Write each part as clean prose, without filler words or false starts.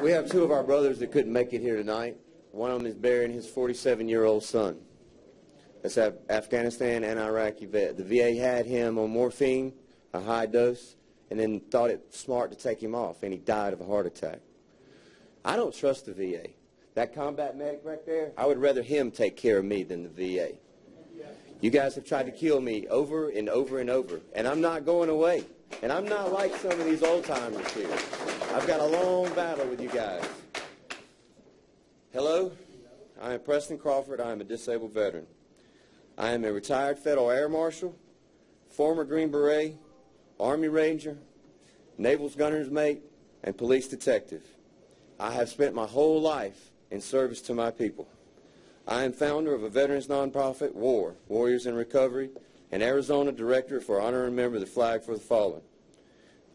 We have two of our brothers that couldn't make it here tonight. One of them is burying his 47-year-old son. That's an Afghanistan and Iraqi vet. The VA had him on morphine, a high dose, and then thought it smart to take him off, and he died of a heart attack. I don't trust the VA. That combat medic right there, I would rather him take care of me than the VA. You guys have tried to kill me over and over and over, and I'm not going away. And I'm not like some of these old-timers here. I've got a long battle with you guys. Hello, I am Preston Crawford. I am a disabled veteran. I am a retired Federal Air Marshal, former Green Beret, Army Ranger, Naval's Gunner's Mate, and police detective. I have spent my whole life in service to my people. I am founder of a veterans nonprofit, WAR, Warriors in Recovery, and Arizona Director for Honor and Remember the Flag for the Fallen.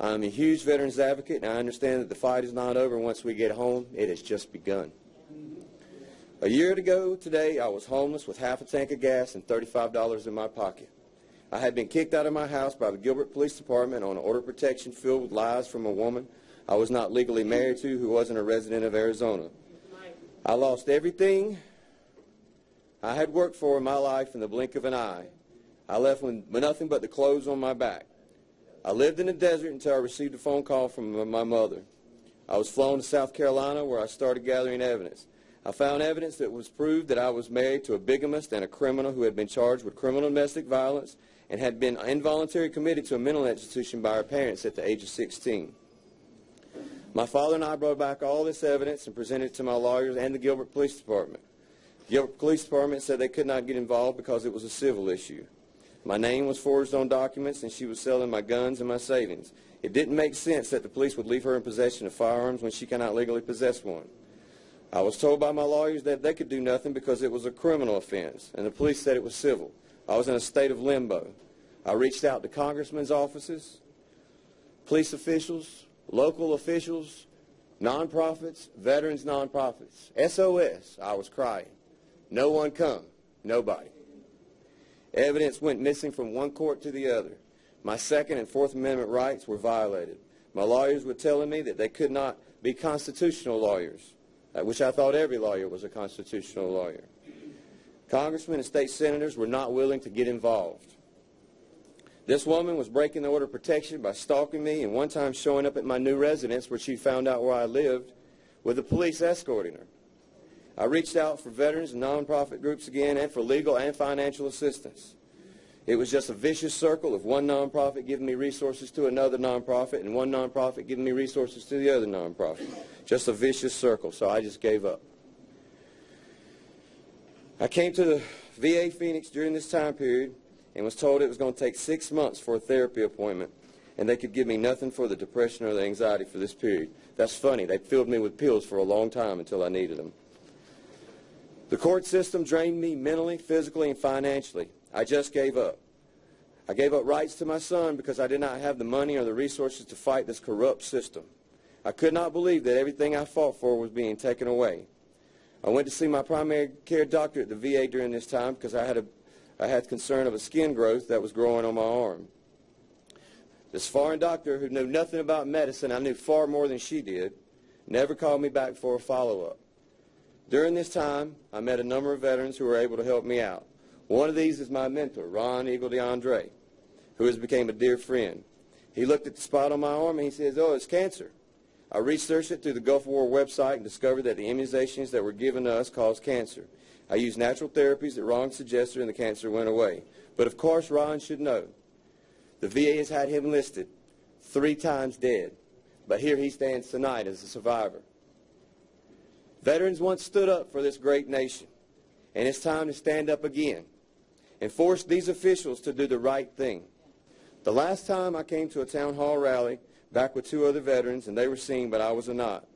I am a huge veterans advocate, and I understand that the fight is not over. Once we get home, it has just begun. A year ago today, I was homeless with half a tank of gas and $35 in my pocket. I had been kicked out of my house by the Gilbert Police Department on order of protection filled with lies from a woman I was not legally married to who wasn't a resident of Arizona. I lost everything I had worked for in my life in the blink of an eye. I left with nothing but the clothes on my back. I lived in the desert until I received a phone call from my mother. I was flown to South Carolina where I started gathering evidence. I found evidence that was proved that I was married to a bigamist and a criminal who had been charged with criminal domestic violence and had been involuntarily committed to a mental institution by her parents at the age of 16. My father and I brought back all this evidence and presented it to my lawyers and the Gilbert Police Department. The Gilbert Police Department said they could not get involved because it was a civil issue. My name was forged on documents, and she was selling my guns and my savings. It didn't make sense that the police would leave her in possession of firearms when she cannot legally possess one. I was told by my lawyers that they could do nothing because it was a criminal offense, and the police said it was civil. I was in a state of limbo. I reached out to congressmen's offices, police officials, local officials, nonprofits, veterans nonprofits. SOS, I was crying. No one come, nobody. Evidence went missing from one court to the other. My Second and Fourth Amendment rights were violated. My lawyers were telling me that they could not be constitutional lawyers, which I thought every lawyer was a constitutional lawyer. Congressmen and state senators were not willing to get involved. This woman was breaking the order of protection by stalking me and one time showing up at my new residence where she found out where I lived with the police escorting her. I reached out for veterans and nonprofit groups again and for legal and financial assistance. It was just a vicious circle of one nonprofit giving me resources to another nonprofit and one nonprofit giving me resources to the other nonprofit. Just a vicious circle, so I just gave up. I came to the VA Phoenix during this time period and was told it was going to take 6 months for a therapy appointment, and they could give me nothing for the depression or the anxiety for this period. That's funny. They filled me with pills for a long time until I needed them. The court system drained me mentally, physically, and financially. I just gave up. I gave up rights to my son because I did not have the money or the resources to fight this corrupt system. I could not believe that everything I fought for was being taken away. I went to see my primary care doctor at the VA during this time because I had concern of a skin growth that was growing on my arm. This foreign doctor who knew nothing about medicine, I knew far more than she did, never called me back for a follow-up. During this time, I met a number of veterans who were able to help me out. One of these is my mentor, Ron Eagle DeAndre, who has become a dear friend. He looked at the spot on my arm and he says, "Oh, it's cancer." I researched it through the Gulf War website and discovered that the immunizations that were given to us caused cancer. I used natural therapies that Ron suggested and the cancer went away. But of course, Ron should know. The VA has had him listed 3 times dead, but here he stands tonight as a survivor. Veterans once stood up for this great nation, and it's time to stand up again and force these officials to do the right thing. The last time I came to a town hall rally, back with 2 other veterans, and they were seen, but I was not.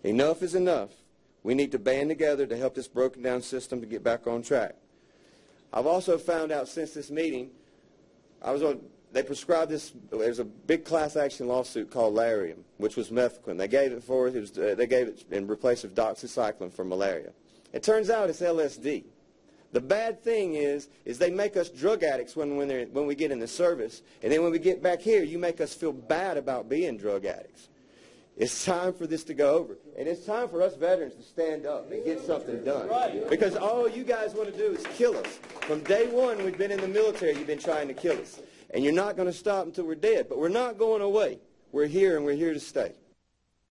Enough is enough. We need to band together to help this broken down system to get back on track. I've also found out since this meeting, they prescribed this, there's a big class action lawsuit called Lariam, which was methadone. They gave it in replace of doxycycline for malaria. It turns out it's LSD. The bad thing is they make us drug addicts when we get in the service, and then when we get back here, you make us feel bad about being drug addicts. It's time for this to go over. And it's time for us veterans to stand up and get something done. Because all you guys want to do is kill us. From day one we've been in the military, you've been trying to kill us. And you're not going to stop until we're dead. But we're not going away. We're here and we're here to stay.